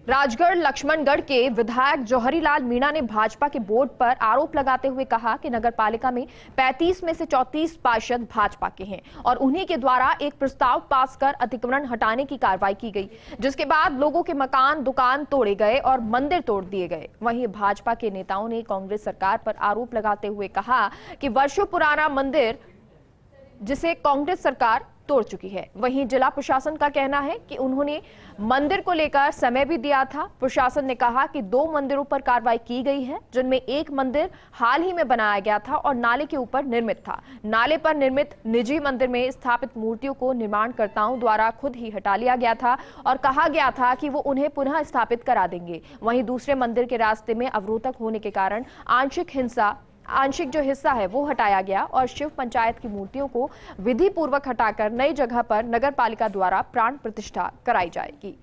राजगढ़ लक्ष्मणगढ़ के विधायक जौहरीलाल मीणा ने भाजपा के बोर्ड पर आरोप लगाते हुए कहा कि नगरपालिका में 35 में से 34 पार्षद भाजपा के हैं और उन्हीं के द्वारा एक प्रस्ताव पास कर अतिक्रमण हटाने की कार्रवाई की गई, जिसके बाद लोगों के मकान दुकान तोड़े गए और मंदिर तोड़ दिए गए। वहीं भाजपा के नेताओं ने कांग्रेस सरकार पर आरोप लगाते हुए कहा कि वर्षों पुराना मंदिर जिसे कांग्रेस सरकार तोड़ चुकी है। वहीं जिला प्रशासन का कहना है कि उन्होंने मंदिर को लेकर समय भी दिया था। प्रशासन ने कहा कि 2 मंदिरों पर कार्रवाई की गई है, जिनमें एक मंदिर हाल ही में बनाया गया था और नाले के ऊपर निर्मित था। नाले पर निर्मित निजी मंदिर में स्थापित मूर्तियों को निर्माणकर्ताओं द्वारा खुद ही हटा लिया गया था और कहा गया था कि वो उन्हें पुनः स्थापित करा देंगे। वहीं दूसरे मंदिर के रास्ते में अवरोधक होने के कारण आंशिक जो हिस्सा है वो हटाया गया और शिव पंचायत की मूर्तियों को विधि पूर्वक हटाकर नई जगह पर नगर पालिका द्वारा प्राण प्रतिष्ठा कराई जाएगी।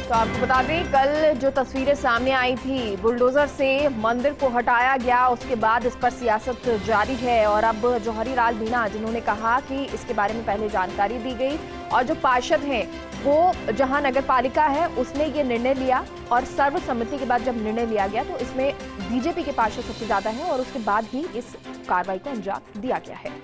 तो आपको बता दें, कल जो तस्वीरें सामने आई थी, बुलडोजर से मंदिर को हटाया गया, उसके बाद इस पर सियासत जारी है और अब जौहरीलाल मीणा जिन्होंने कहा कि इसके बारे में पहले जानकारी दी गई और जो पार्षद हैं वो जहां नगर पालिका है उसने ये निर्णय लिया और सर्वसम्मति के बाद जब निर्णय लिया गया तो इसमें बीजेपी के पार्षद सबसे ज्यादा है और उसके बाद ही इस कार्रवाई को अंजाम दिया गया है।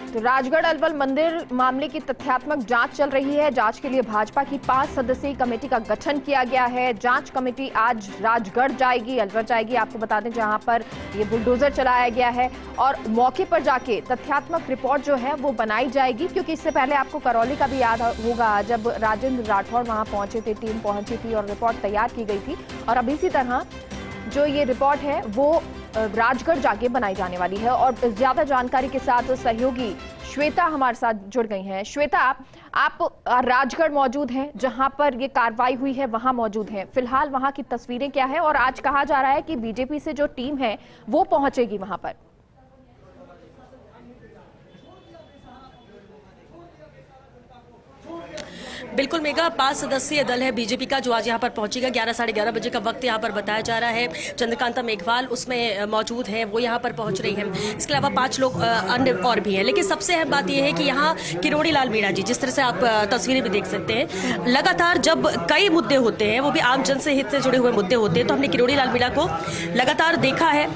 तो राजगढ़ अलवर मंदिर मामले की तथ्यात्मक जांच चल रही है। जांच के लिए भाजपा की 5 सदस्यीय कमेटी का गठन किया गया है। जांच कमेटी आज राजगढ़ जाएगी, अलवर जाएगी। आपको बता दें जहां पर ये बुलडोजर चलाया गया है और मौके पर जाके तथ्यात्मक रिपोर्ट जो है वो बनाई जाएगी, क्योंकि इससे पहले आपको करौली का भी याद होगा जब राजेंद्र राठौड़ वहां पहुंचे थे, टीम पहुंची थी और रिपोर्ट तैयार की गई थी। और अब इसी तरह जो ये रिपोर्ट है वो राजगढ़ जाके बनाई जाने वाली है। और ज्यादा जानकारी के साथ सहयोगी श्वेता हमारे साथ जुड़ गई हैं। श्वेता, आप राजगढ़ मौजूद हैं, जहां पर ये कार्रवाई हुई है वहां मौजूद हैं। फिलहाल वहां की तस्वीरें क्या है और आज कहा जा रहा है कि बीजेपी से जो टीम है वो पहुंचेगी वहां पर। बिल्कुल मेगा, 5 सदस्यीय दल है बीजेपी का जो आज यहाँ पर पहुंचेगा। 11 साढ़े 11 बजे का वक्त यहाँ पर बताया जा रहा है। चंद्रकांता मेघवाल उसमें मौजूद हैं, वो यहाँ पर पहुंच रही हैं। इसके अलावा 5 लोग अन्य और भी हैं। लेकिन सबसे अहम बात यह है कि यहाँ किरोड़ीलाल मीणा जी, जिस तरह से आप तस्वीरें भी देख सकते हैं, लगातार जब कई मुद्दे होते हैं वो भी आम जन से हित से जुड़े हुए मुद्दे होते हैं, तो हमने किरोड़ीलाल मीणा को लगातार देखा है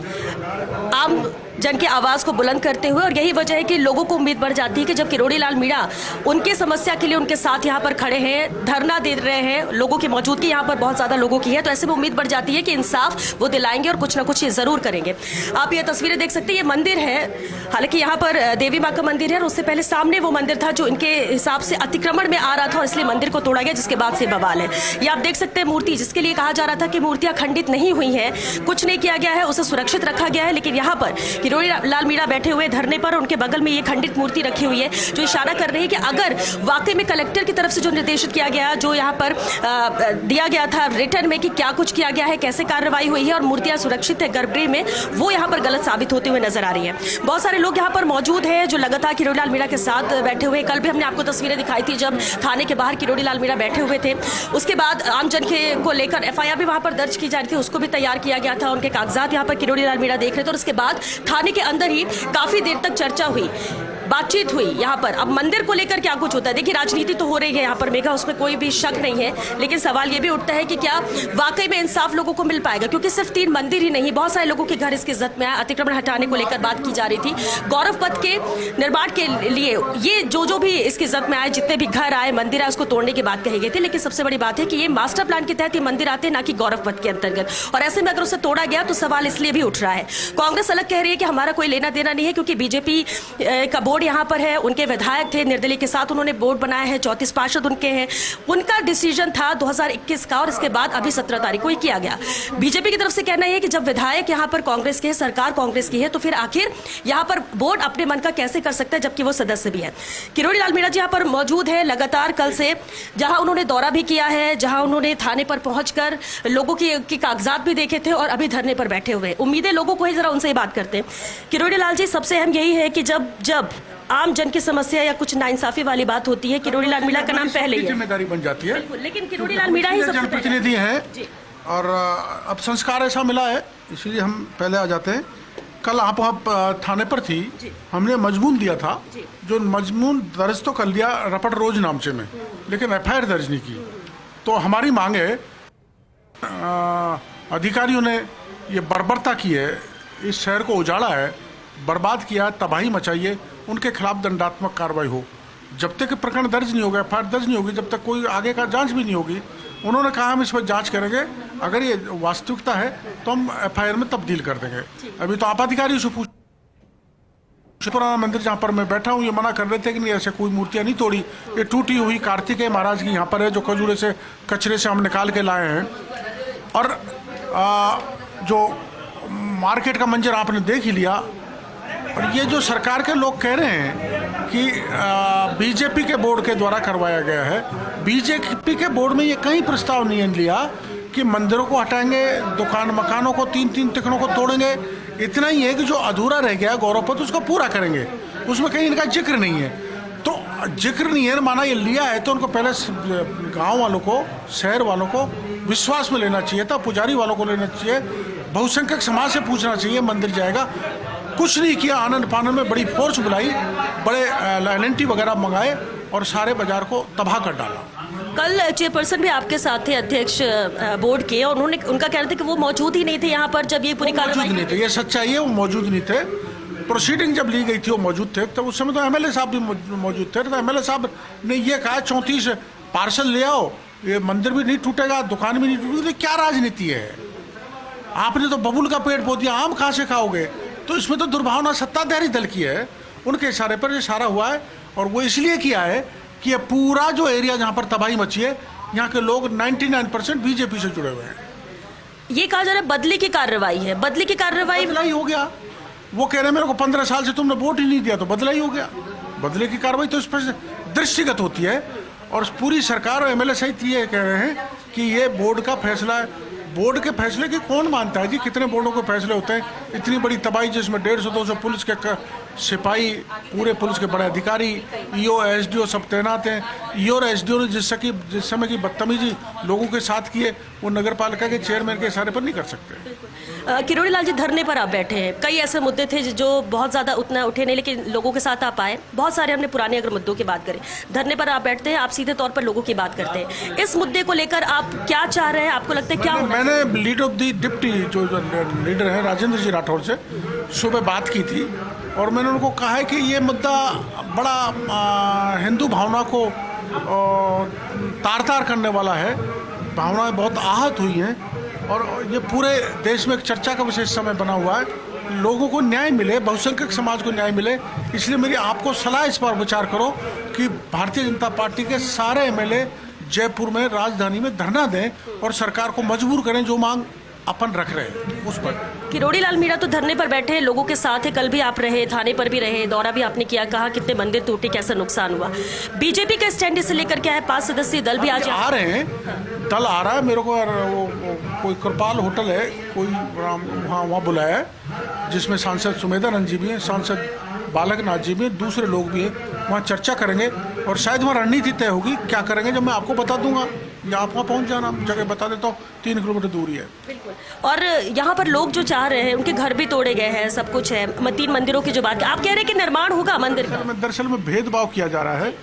आम जन की आवाज को बुलंद करते हुए। और यही वजह है कि लोगों को उम्मीद बढ़ जाती है कि जब किरोड़ीलाल मीणा उनके समस्या के लिए उनके साथ यहाँ पर खड़े हैं, धरना दे रहे हैं, लोगों की मौजूदगी यहाँ पर बहुत ज्यादा लोगों की है, तो ऐसे में उम्मीद बढ़ जाती है कि इंसाफ वो दिलाएंगे और कुछ ना कुछ ये जरूर करेंगे। आप ये तस्वीरें देख सकते हैं, ये मंदिर है, हालांकि यहाँ पर देवी माँ का मंदिर है और उससे पहले सामने वो मंदिर था जो इनके हिसाब से अतिक्रमण में आ रहा था और इसलिए मंदिर को तोड़ा गया, जिसके बाद से बवाल है। ये आप देख सकते हैं मूर्ति, जिसके लिए कहा जा रहा था कि मूर्तियां खंडित नहीं हुई हैं, कुछ नहीं किया गया है, उसे सुरक्षित रखा गया है, लेकिन यहाँ पर किरोड़ीलाल मीणा बैठे हुए धरने पर, उनके बगल में ये खंडित मूर्ति रखी हुई है, जो इशारा कर रही है कि अगर वाकई में कलेक्टर की तरफ से जो निर्देशित किया गया, जो यहाँ पर दिया गया था रिटर्न में कि क्या कुछ किया गया है, कैसे कार्रवाई हुई है और मूर्तियां सुरक्षित है गर्भगृह में, वो यहाँ पर गलत साबित होते हुए नजर आ रही है। बहुत सारे लोग यहाँ पर मौजूद हैं जो लगातार किरोड़ीलाल मीणा के साथ बैठे हुए। कल भी हमने आपको तस्वीरें दिखाई थी जब थाने के बाहर किरोड़ीलाल मीणा बैठे हुए थे। उसके बाद आमजन को लेकर FIR भी वहां पर दर्ज की जा रही थी, उसको भी तैयार किया गया था। उनके कागजात यहाँ पर किरोड़ीलाल मीणा देख रहे थे और उसके बाद थाने के अंदर ही काफी देर तक चर्चा हुई, बातचीत हुई यहाँ पर। अब मंदिर को लेकर क्या कुछ होता है, देखिए राजनीति तो हो रही है यहाँ पर मेघा, उसमें कोई भी शक नहीं है, लेकिन सवाल ये भी उठता है कि क्या वाकई में इंसाफ लोगों को मिल पाएगा, क्योंकि सिर्फ 3 मंदिर ही नहीं, बहुत सारे लोगों के घर इसकी इज्जत में आए। अतिक्रमण हटाने को लेकर बात की जा रही थी, गौरव पथ के निर्माण के लिए ये जो भी इसकी इज्जत में आए, जितने भी घर आए, मंदिर आए, उसको तोड़ने की बात कही गई थी। लेकिन सबसे बड़ी बात है कि ये मास्टर प्लान के तहत ये मंदिर आते हैं, ना कि गौरव पथ के अंतर्गत, और ऐसे में अगर उसे तोड़ा गया तो सवाल इसलिए भी उठ रहा है। कांग्रेस अलग कह रही है कि हमारा कोई लेना देना नहीं है, क्योंकि बीजेपी का बोर्ड बोर्ड यहाँ पर है, उनके विधायक थे, निर्दलीय के साथ उन्होंने बोर्ड बनाया है, 34 पार्षद उनके हैं। उनका डिसीजन था 2021 का और इसके बाद अभी 17 तारीख को ही किया गया। बीजेपी की तरफ से कहना है कि जब विधायक यहाँ पर कांग्रेस के है, सरकार कांग्रेस की है, तो फिर आखिर यहाँ पर बोर्ड अपने मन का कैसे कर सकता है जबकि वो सदस्य भी है। किरोड़ी लाल मीणा जी यहाँ पर मौजूद है लगातार कल से, जहां उन्होंने दौरा भी किया है, जहां उन्होंने थाने पर पहुंचकर लोगों की कागजात भी देखे थे और अभी धरने पर बैठे हुए। उम्मीदें लोगों को ही जरा उनसे ही बात करते हैं। किरोड़ी लाल जी, सबसे अहम यही है कि जब आम जन की समस्या या कुछ नाइंसाफी वाली बात होती है, किरोड़ी लाल मीणा का नाम पहले ही है, जिम्मेदारी बन जाती है। लेकिन किरोड़ी लाल मीणा ही सबसे जनप्रतिनिधि हैं और अब संस्कार ऐसा मिला है इसलिए हम पहले आ जाते हैं। कल आप वहाँ थाने पर थी, हमने मजमून दिया था, जो मजमून दर्ज तो कर लिया रपट रोज नामचे में, लेकिन एफआईआर दर्ज नहीं की। तो हमारी मांग है, अधिकारियों ने ये बर्बरता की है, इस शहर को उजाड़ा है, बर्बाद किया, तबाही मचाई है, उनके खिलाफ दंडात्मक कार्रवाई हो। जब तक प्रकरण दर्ज नहीं होगा, एफआईआर दर्ज नहीं होगी, जब तक कोई आगे का जांच भी नहीं होगी। उन्होंने कहा हम इस पर जांच करेंगे, अगर ये वास्तविकता है तो हम एफआईआर में तब्दील कर देंगे। अभी तो आप अधिकारी से पूछ, पुराना मंदिर जहाँ पर मैं बैठा हूँ ये मना कर रहे थे कि नहीं ऐसे कोई मूर्तियाँ नहीं तोड़ी, ये टूटी हुई कार्तिकेय महाराज की यहाँ पर है, जो खजूरे से कचरे से हम निकाल के लाए हैं। और जो मार्केट का मंजर आपने देख ही लिया। और ये जो सरकार के लोग कह रहे हैं कि बीजेपी के बोर्ड के द्वारा करवाया गया है, बीजेपी के बोर्ड में ये कहीं प्रस्ताव नहीं लिया कि मंदिरों को हटाएंगे, दुकान मकानों को 3-3 तिकड़ों को तोड़ेंगे। इतना ही है कि जो अधूरा रह गया गौरवपत्र उसको पूरा करेंगे, उसमें कहीं इनका जिक्र नहीं है। तो जिक्र नहीं है, माना ये लिया है तो उनको पहले गांव वालों को, शहर वालों को विश्वास में लेना चाहिए था, पुजारी वालों को लेना चाहिए, बहुसंख्यक समाज से पूछना चाहिए मंदिर जाएगा। कुछ नहीं किया, आनंद पानंद में बड़ी फोर्स बुलाई, बड़े LNT वगैरह मंगाए और सारे बाजार को तबाह कर डाला। कल चेयरपर्सन भी आपके साथ थे, अध्यक्ष बोर्ड के, और उनका कहना था कि वो मौजूद ही नहीं थे यहाँ पर जब ये पूरी कार्रवाई नहीं थे। ये सच्चाई है, वो मौजूद नहीं थे। प्रोसीडिंग जब ली गई थी वो मौजूद थे, तो उस समय तो MLA साहब भी मौजूद थे। तो MLA साहब ने ये कहा 34 पार्सल ले आओ, ये मंदिर भी नहीं टूटेगा, दुकान भी नहीं टूटेगी। क्या राजनीति है? आपने तो बबुल का पेड़ बो दिया, आम कहाँ से खाओगे? तो इसमें तो दुर्भावना सत्ताधारी दल की है, उनके इशारे पर इशारा हुआ है। और वो इसलिए किया है कि ये पूरा जो एरिया जहाँ पर तबाही मची है, यहाँ के लोग 99% बीजेपी से जुड़े हुए हैं। ये कहा जा रहा है बदले की कार्रवाई है, बदले की कार्रवाई बदला ही हो गया। वो कह रहे हैं मेरे को 15 साल से तुमने वोट ही नहीं दिया, तो बदला ही हो गया। बदले की कार्रवाई तो इस पर दृष्टिगत होती है। और पूरी सरकार और MLA सहित ये कह रहे हैं कि ये बोर्ड का फैसला है। बोर्ड के फैसले की कौन मानता है जी? कितने बोर्डों के फैसले होते हैं? इतनी बड़ी तबाही जिसमें 150-200 पुलिस के सिपाही, पूरे पुलिस के बड़े अधिकारी, EO SDO सब तैनात हैं। EO और SDO ने जिस समय की बदतमीजी लोगों के साथ की है, वो नगर पालिका के चेयरमैन के इशारे पर नहीं कर सकते। किरोड़ी लाल जी, धरने पर आप बैठे हैं, कई ऐसे मुद्दे थे जो बहुत ज़्यादा उतना उठे नहीं, लेकिन लोगों के साथ आप आए। बहुत सारे हमने पुराने अगर मुद्दों की बात करें, धरने पर आप बैठते हैं, आप सीधे तौर पर लोगों की बात करते हैं। इस मुद्दे को लेकर आप क्या चाह रहे हैं? आपको लगता है क्या मैंने लीडर ऑफ दी डिप्टी जो लीडर है राजेंद्र जी राठौर से सुबह बात की थी, और मैंने उनको कहा है कि ये मुद्दा बड़ा हिंदू भावना को तार करने वाला है। भावनाएं बहुत आहत हुई हैं और ये पूरे देश में एक चर्चा का विशेष समय बना हुआ है। लोगों को न्याय मिले, बहुसंख्यक समाज को न्याय मिले, इसलिए मेरी आपको सलाह इस पर विचार करो कि भारतीय जनता पार्टी के सारे MLA जयपुर में, राजधानी में धरना दें और सरकार को मजबूर करें जो मांग अपन रख रहे हैं उस पर। किरोड़ी लाल मीणा तो धरने पर बैठे हैं, लोगों के साथ है, कल भी आप रहे, थाने पर भी रहे, दौरा भी आपने किया, कहा कितने मंदिर टूटे, कैसा नुकसान हुआ। बीजेपी का स्टैंड इसे लेकर क्या है? 5 सदस्यीय दल भी आज आ रहे हैं, दल आ रहा है। मेरे को वो कोई कृपाल होटल है, कोई वहाँ बुलाया है, जिसमें सांसद सुमेधानंद जी भी हैं, सांसद बालकनाथ जी भी हैं, दूसरे लोग भी हैं। वहाँ चर्चा करेंगे और शायद वहाँ रणनीति तय होगी क्या करेंगे, जब मैं आपको बता दूंगा या आप वहाँ पहुँच जाना। जगह बता देता हूँ, 3 किलोमीटर दूरी है। बिल्कुल। और यहाँ पर लोग जो चाह रहे हैं, उनके घर भी तोड़े गए हैं, सब कुछ है। 3 मंदिरों की जो बात, आप कह रहे हैं कि निर्माण होगा मंदिर का? दरअसल में भेदभाव किया जा रहा है।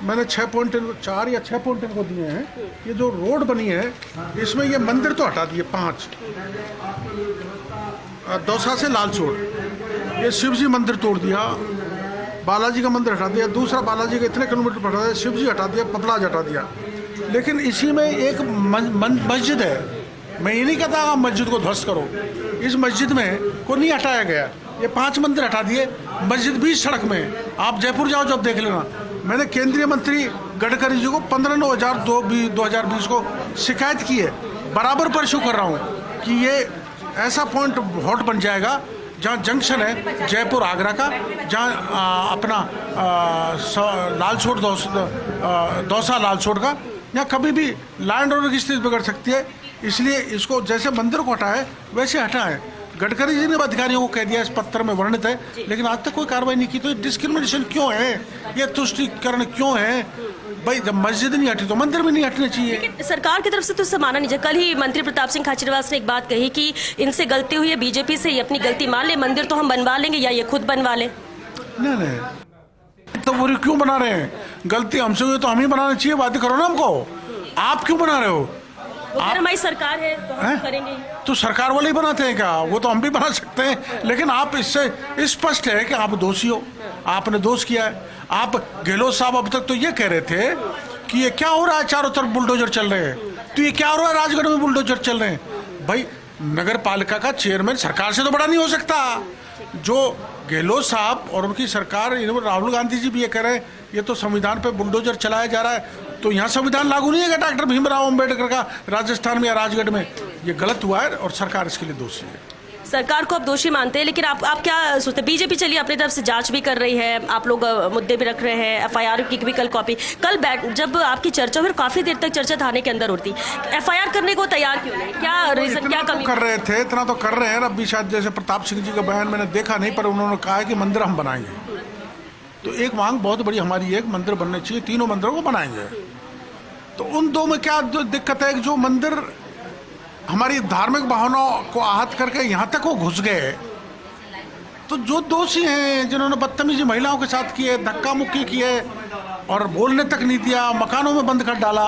मैंने 6 पॉइंट, 4 या 6 पॉइंट इनको दिए हैं। ये जो रोड बनी है, इसमें ये मंदिर तो हटा दिए 5, दौसा से लालसोट, ये शिव जी मंदिर तोड़ दिया, बालाजी का मंदिर हटा दिया, दूसरा बालाजी का इतने किलोमीटर पर हटा दिया, शिव जी हटा दिया, पपलाज हटा दिया। लेकिन इसी में एक मस्जिद है। मैं ये नहीं कहता आप मस्जिद को ध्वस्त करो, इस मस्जिद में को नहीं हटाया गया। ये 5 मंदिर हटा दिए, मस्जिद बीच सड़क में। आप जयपुर जाओ जब देख लेना। मैंने केंद्रीय मंत्री गडकरी जी को 15/9/2020 को शिकायत की है, बराबर पर इशू कर रहा हूँ कि ये ऐसा पॉइंट हॉट बन जाएगा जहाँ जंक्शन है जयपुर आगरा का, जहाँ अपना लालसोट दौसा लालसोट का, यहाँ कभी भी लैंड ऑर्डर की स्थिति बिगड़ सकती है। इसलिए इसको जैसे मंदिर को हटा है वैसे हटा है। गडकरी जी ने अधिकारियों को कह दिया, इस पत्र में वर्णित है, लेकिन आज तक कोई कार्रवाई नहीं की। तो डिस्क्रिमिनेशन क्यों है, ये तुष्टिकरण क्यों है? भाई जब मस्जिद नहीं हटी तो मंदिर भी नहीं हटने चाहिए। सरकार की तरफ से तो इसे माना नहीं जाए। कल ही मंत्री प्रताप सिंह खाचरियावास ने एक बात कही कि इनसे गलती हुई है, बीजेपी से, ये अपनी गलती मान ले, मंदिर तो हम बनवा लेंगे या ये खुद बनवा ले। नहीं तो वो क्यों बना रहे हैं? गलती हमसे हुई तो हम ही बनाना चाहिए, बात करो ना हमको। आप क्यों बना रहे हो? आप हमारी सरकार है तो हम करेंगे। तो सरकार वाले ही बनाते हैं क्या? वो तो हम भी बना सकते हैं, लेकिन आप इससे स्पष्ट है कि आप दोषी हो, आपने दोष किया है। आप गहलोत साहब अब तक तो ये कह रहे थे कि ये क्या हो रहा है, चारों तरफ बुलडोजर चल रहे हैं, तो ये क्या हो रहा है, राजगढ़ में बुलडोजर चल रहे हैं। भाई नगर पालिका का चेयरमैन सरकार से तो बड़ा नहीं हो सकता। जो गहलोत साहब और उनकी सरकार, राहुल गांधी जी भी ये कह रहे हैं ये तो संविधान पे बुलडोजर चलाया जा रहा है, तो यहाँ संविधान लागू नहीं है डॉक्टर भीमराव अंबेडकर का राजस्थान में या राजगढ़ में। ये गलत हुआ है और सरकार इसके लिए दोषी है। सरकार को आप दोषी मानते हैं, लेकिन आप क्या सोचते हैं? बीजेपी चलिए अपनी तरफ से जांच भी कर रही है, आप लोग मुद्दे भी रख रहे हैं, एफआईआर की भी कल कॉपी, कल जब आपकी चर्चा फिर काफी देर तक चर्चा थाने के अंदर होती, एफआईआर करने को तैयार क्यों नहीं? क्या रीजन, क्या कमी कर रहे थे? इतना तो कर रहे हैं। अब भी शायद जैसे प्रताप सिंह जी का बयान मैंने देखा नहीं, पर उन्होंने कहा है कि मंदिर हम बनाएंगे। तो एक मांग बहुत बड़ी हमारी, एक मंदिर बनने चाहिए, 3 मंदिरों को बनाएंगे। तो उन दो में क्या दिक्कत है? जो मंदिर हमारी धार्मिक भावनाओं को आहत करके यहाँ तक वो घुस गए, तो जो दोषी हैं, जिन्होंने बदतमीजी महिलाओं के साथ किए, धक्का मुक्की किए और बोलने तक नहीं दिया, मकानों में बंद कर डाला,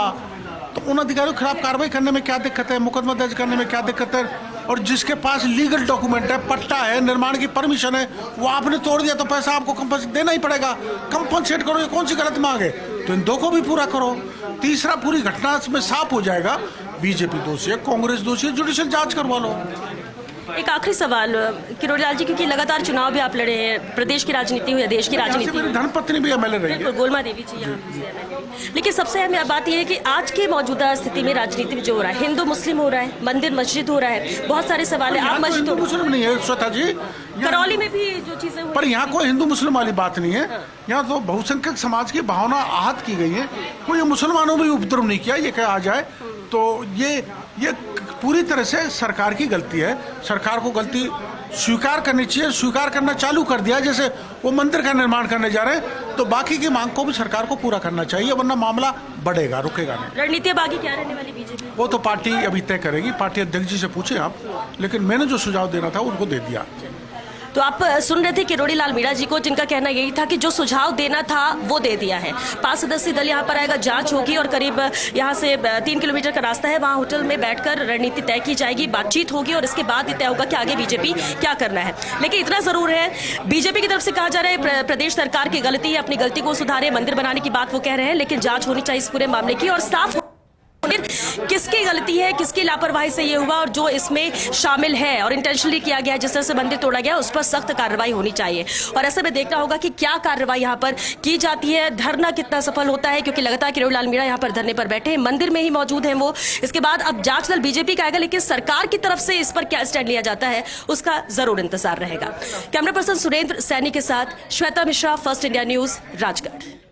तो उन अधिकारियों के खिलाफ कार्रवाई करने में क्या दिक्कत है, मुकदमा दर्ज करने में क्या दिक्कत है? और जिसके पास लीगल डॉक्यूमेंट है, पट्टा है, निर्माण की परमिशन है, वो आपने तोड़ दिया तो पैसा आपको कंपनसेट देना ही पड़ेगा। कंपनसेट करो, ये कौन सी गलत मांग है? तो इन 2 को भी पूरा करो। तीसरा, पूरी घटना में साफ हो जाएगा, बीजेपी दोषी है, कांग्रेस दोषी है, जुडिशियल जांच करवा लो। एक आखिरी सवाल किरोड़ीलाल जी, क्योंकि लगातार चुनाव भी आप लड़े हैं, प्रदेश की राजनीति हुई है, देश की राजनीति, मेरी धर्मपत्नी भी एमएलए रही है, गोलमा देवी जी यहाँ से। लेकिन सबसे अहम बात यह है कि आज के मौजूदा स्थिति में राजनीति में जो हो रहा है, हिंदू मुस्लिम हो रहा है, मंदिर मस्जिद हो रहा है, बहुत सारे सवाल है। आप मस्जिद, हिंदू मुस्लिम नहीं है श्वेता जी, करौली में भी जो चीजें, पर यहाँ कोई हिंदू मुस्लिम वाली बात नहीं है। यहाँ तो बहुसंख्यक समाज की भावना आहत की गई है, कोई मुसलमानों में उपद्रव नहीं किया, ये कहा जाए तो ये पूरी तरह से सरकार की गलती है। सरकार को गलती स्वीकार करनी चाहिए, स्वीकार करना चालू कर दिया। जैसे वो मंदिर का निर्माण करने जा रहे हैं, तो बाकी की मांग को भी सरकार को पूरा करना चाहिए, वरना मामला बढ़ेगा, रुकेगा नहीं। रणनीति बाकी क्या रहने वाली बीजेपी? वो तो पार्टी अभी तय करेगी, पार्टी अध्यक्ष जी से पूछे आप, लेकिन मैंने जो सुझाव देना था उनको दे दिया। तो आप सुन रहे थे किरोड़ीलाल मीणा जी को, जिनका कहना यही था कि जो सुझाव देना था वो दे दिया है। 5 सदस्यीय दल यहाँ पर आएगा, जांच होगी और करीब यहाँ से 3 किलोमीटर का रास्ता है, वहाँ होटल में बैठकर रणनीति तय की जाएगी, बातचीत होगी और इसके बाद तय होगा कि आगे बीजेपी क्या करना है। लेकिन इतना जरूर है, बीजेपी की तरफ से कहा जा रहा है प्रदेश सरकार की गलती है, अपनी गलती को सुधारे, मंदिर बनाने की बात वो कह रहे हैं, लेकिन जांच होनी चाहिए इस पूरे मामले की और साफ किसकी गलती है, किसकी लापरवाही से ये हुआ और जो इसमें शामिल है और इंटेंशनली किया गया, जिस तरह से मंदिर तोड़ा गया, उस पर सख्त कार्रवाई होनी चाहिए। और ऐसे में देखना होगा कि क्या कार्रवाई यहाँ पर की जाती है, धरना कितना सफल होता है, क्योंकि लगातार किरोड़ीलाल मीणा यहाँ पर धरने पर बैठे हैं, मंदिर में ही मौजूद हैं वो। इसके बाद अब जांच दल बीजेपी का आएगा, लेकिन सरकार की तरफ से इस पर क्या स्टैंड लिया जाता है उसका जरूर इंतजार रहेगा। कैमरा पर्सन सुरेंद्र सैनी के साथ Shweta Mishra, first India news, Rajgarh.